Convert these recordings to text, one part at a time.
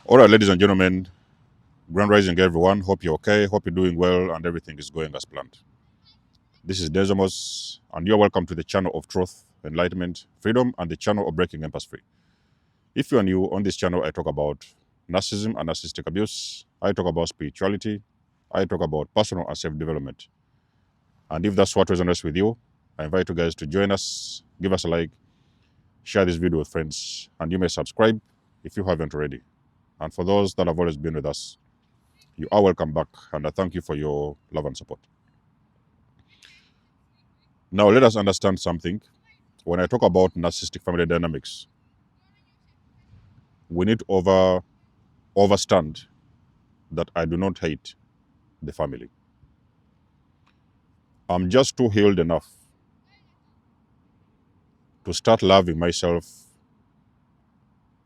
All right, ladies and gentlemen, grand rising everyone. Hope you're okay. Hope you're doing well and everything is going as planned. This is Desamos, and you're welcome to the channel of truth, enlightenment, freedom, and the channel of breaking empires free. If you are new on this channel, I talk about narcissism and narcissistic abuse. I talk about spirituality. I talk about personal and self-development. And if that's what resonates with you, I invite you guys to join us, give us a like, share this video with friends, and you may subscribe if you haven't already. And for those that have always been with us, you are welcome back, and I thank you for your love and support. Now, let us understand something. When I talk about narcissistic family dynamics, we need to understand that I do not hate the family. I'm just too healed enough to start loving myself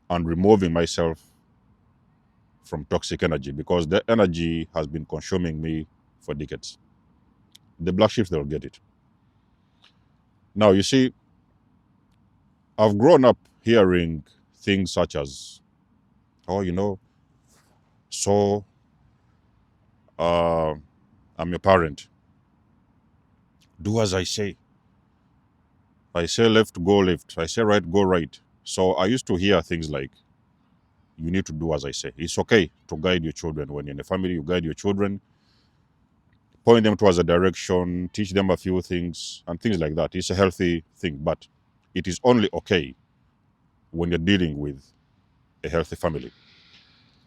and removing myself from toxic energy, because the energy has been consuming me for decades. The black sheep, they'll get it. Now, you see, I've grown up hearing things such as, oh, so I'm your parent. Do as I say. I say left, go left. I say right, go right. So I used to hear things like, you need to do as I say. It's okay to guide your children. When you're in a family, you guide your children, point them towards a direction, teach them a few things, and things like that. It's a healthy thing, but it is only okay when you're dealing with a healthy family.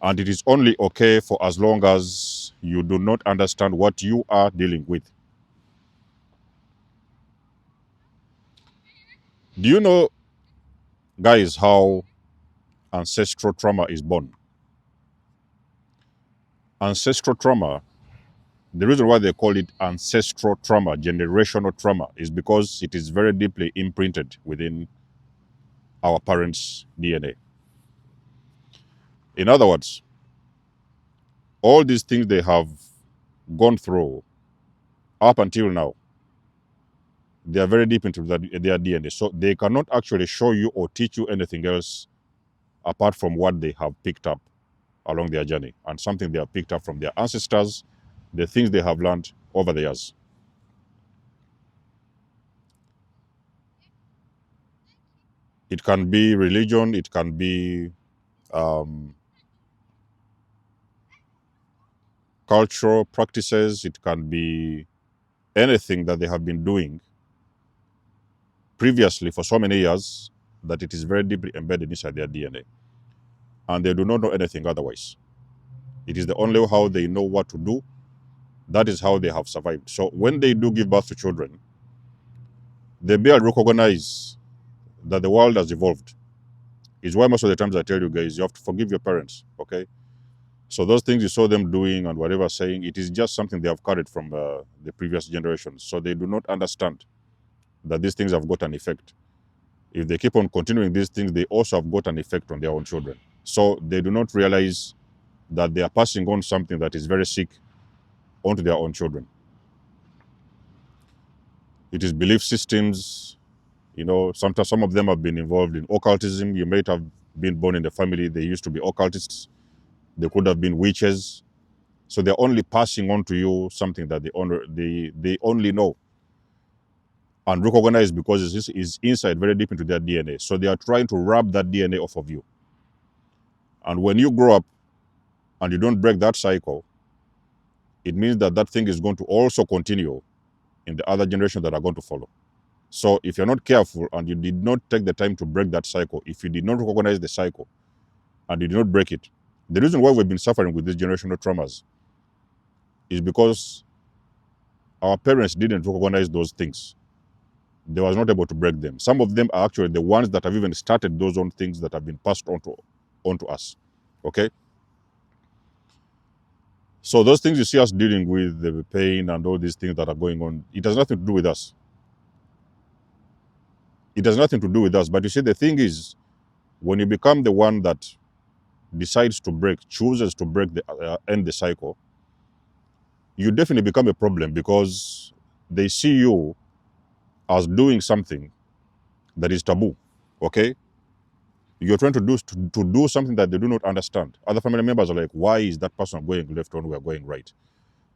And it is only okay for as long as you do not understand what you are dealing with. Do you know, guys, how ancestral trauma is born? Ancestral trauma, the reason why they call it ancestral trauma, generational trauma, is because it is very deeply imprinted within our parents' DNA. In other words, all these things they have gone through up until now, they are very deep into their DNA. So they cannot actually show you or teach you anything else apart from what they have picked up along their journey, and something they have picked up from their ancestors, the things they have learned over the years. It can be religion, it can be cultural practices, it can be anything that they have been doing previously for so many years that it is very deeply embedded inside their DNA. And they do not know anything otherwise. It is the only how they know what to do. That is how they have survived. So when they do give birth to children, they barely recognize that the world has evolved. It's why most of the times I tell you guys, you have to forgive your parents, okay? So those things you saw them doing and whatever saying, it is just something they have carried from the previous generations. So they do not understand that these things have got an effect. If they keep on continuing these things, they also have got an effect on their own children. So they do not realize that they are passing on something that is very sick onto their own children. It is belief systems. Sometimes some of them have been involved in occultism. You might have been born in the family, they used to be occultists. They could have been witches. So they're only passing on to you something that they only know and recognize, because it's inside very deep into their DNA. So they are trying to rub that DNA off of you. And when you grow up and you don't break that cycle, it means that that thing is going to also continue in the other generations that are going to follow. So if you're not careful and you did not take the time to break that cycle, if you did not recognize the cycle and you did not break it, the reason why we've been suffering with these generational traumas is because our parents didn't recognize those things. They was not able to break them. Some of them are actually the ones that have even started those own things that have been passed onto us. Okay? So those things you see us dealing with, the pain and all these things that are going on, it has nothing to do with us. It has nothing to do with us. But you see, the thing is, when you become the one that decides to break, chooses to break end the cycle, you definitely become a problem, because they see you as doing something that is taboo. Okay? You're trying to do something that they do not understand. Other family members are like, why is that person going left when we are going right?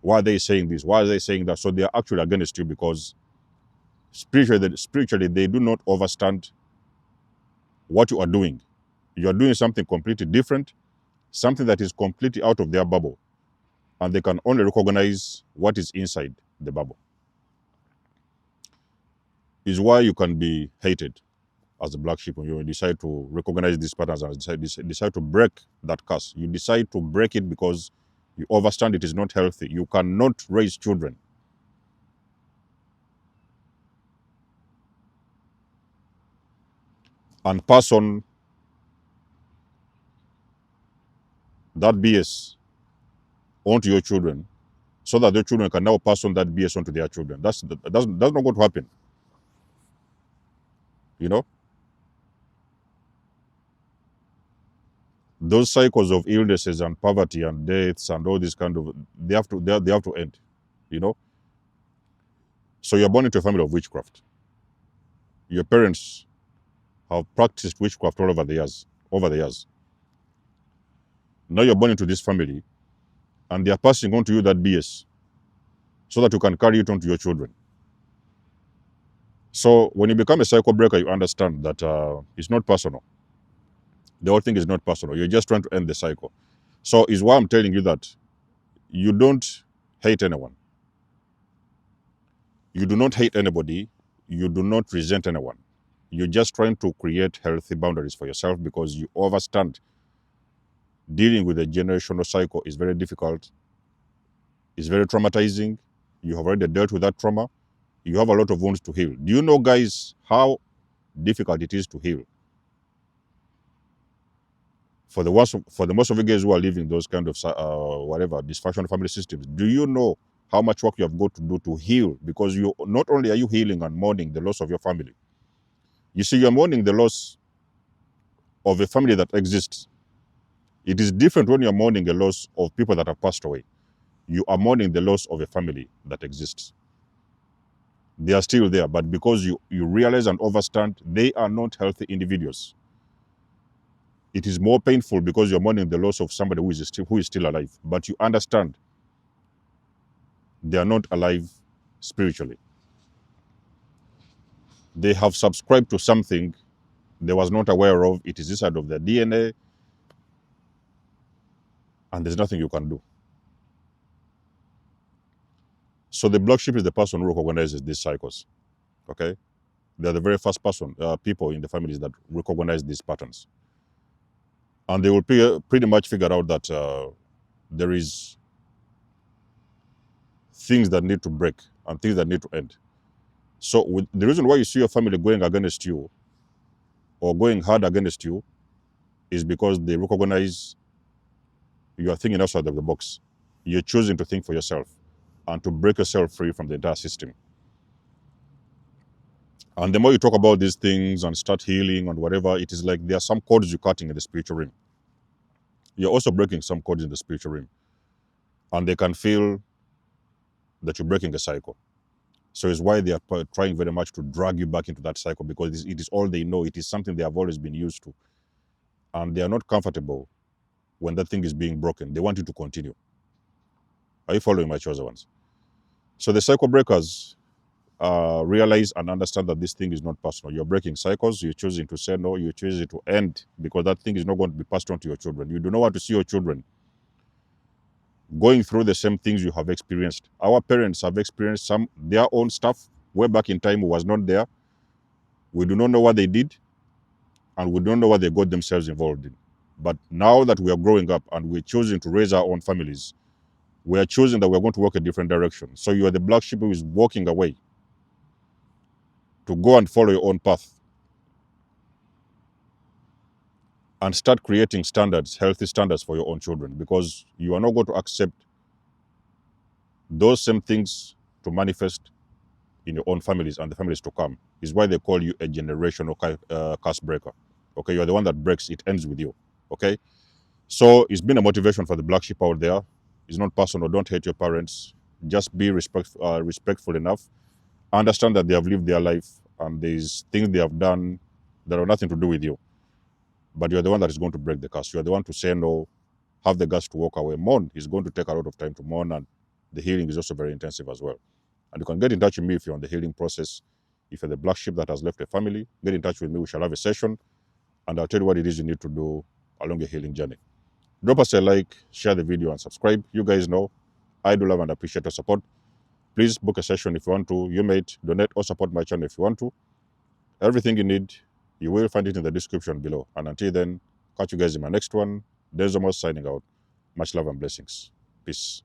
Why are they saying this? Why are they saying that? So they are actually against you because spiritually they do not understand what you are doing. You are doing something completely different, something that is completely out of their bubble, and they can only recognize what is inside the bubble. Is why you can be hated as a black sheep when you decide to recognize these patterns and decide to break that curse. You decide to break it because you understand it is not healthy. You cannot raise children and pass on that BS onto your children so that their children can now pass on that BS onto their children. That's not going to happen. You know, those cycles of illnesses and poverty and deaths and all this kind of they have to end. You know, so you're born into a family of witchcraft. Your parents have practiced witchcraft all over the years. Now you're born into this family, and they are passing on to you that BS, so that you can carry it on to your children. So when you become a cycle breaker, you understand that it's not personal. The whole thing is not personal. You're just trying to end the cycle. So is why I'm telling you that you don't hate anyone. You do not hate anybody. You do not resent anyone. You're just trying to create healthy boundaries for yourself because you understand dealing with a generational cycle is very difficult. It's very traumatizing. You have already dealt with that trauma. You have a lot of wounds to heal. Do you know, guys, how difficult it is to heal? For the most of you guys who are living those kind of whatever dysfunctional family systems, do you know how much work you have got to do to heal? Because you not only are you healing and mourning the loss of your family, you see, you're mourning the loss of a family that exists. It is different when you're mourning the loss of people that have passed away. You are mourning the loss of a family that exists. They are still there, but because you realize and understand they are not healthy individuals. It is more painful because you're mourning the loss of somebody who is still alive, but you understand they are not alive spiritually. They have subscribed to something they was not aware of. It is inside of their DNA, and there's nothing you can do. So the black sheep is the person who recognizes these cycles. Okay, they're the very first people in the families that recognize these patterns, and they will pretty much figure out that there is things that need to break and things that need to end. So the reason why you see your family going against you or going hard against you is because they recognize you are thinking outside of the box. You're choosing to think for yourself and to break yourself free from the entire system. And the more you talk about these things and start healing and whatever, it is like there are some cords you're cutting in the spiritual realm. You're also breaking some cords in the spiritual realm. And they can feel that you're breaking a cycle. So it's why they are trying very much to drag you back into that cycle, because it is all they know. It is something they have always been used to. And they are not comfortable when that thing is being broken. They want you to continue. Are you following, my chosen ones? So the cycle breakers realize and understand that this thing is not personal. You're breaking cycles. You're choosing to say no. You're choosing to end because that thing is not going to be passed on to your children. You do not want to see your children going through the same things you have experienced. Our parents have experienced their own stuff way back in time was not there. We do not know what they did, and we don't know what they got themselves involved in. But now that we are growing up and we're choosing to raise our own families, we are choosing that we're going to walk a different direction. So you are the black sheep who is walking away to go and follow your own path and start creating standards, healthy standards for your own children, because you are not going to accept those same things to manifest in your own families and the families to come. Is why they call you a generational curse breaker. Okay, you are the one that breaks, it ends with you. Okay, so it's been a motivation for the black sheep out there. It's not personal. Don't hate your parents. Just be respectful enough. Understand that they have lived their life and there's things they have done that have nothing to do with you. but you're the one that is going to break the curse. You're the one to say no, have the guts to walk away. Mourn is going to take a lot of time to mourn, and the healing is also very intensive as well. And you can get in touch with me if you're on the healing process. If you're the black sheep that has left a family, get in touch with me. We shall have a session, and I'll tell you what it is you need to do along your healing journey. Drop us a like, share the video, and subscribe. You guys know I do love and appreciate your support. Please book a session if you want to. You may donate or support my channel if you want to. Everything you need, you will find it in the description below. And until then, catch you guys in my next one. Denzomos signing out. Much love and blessings. Peace.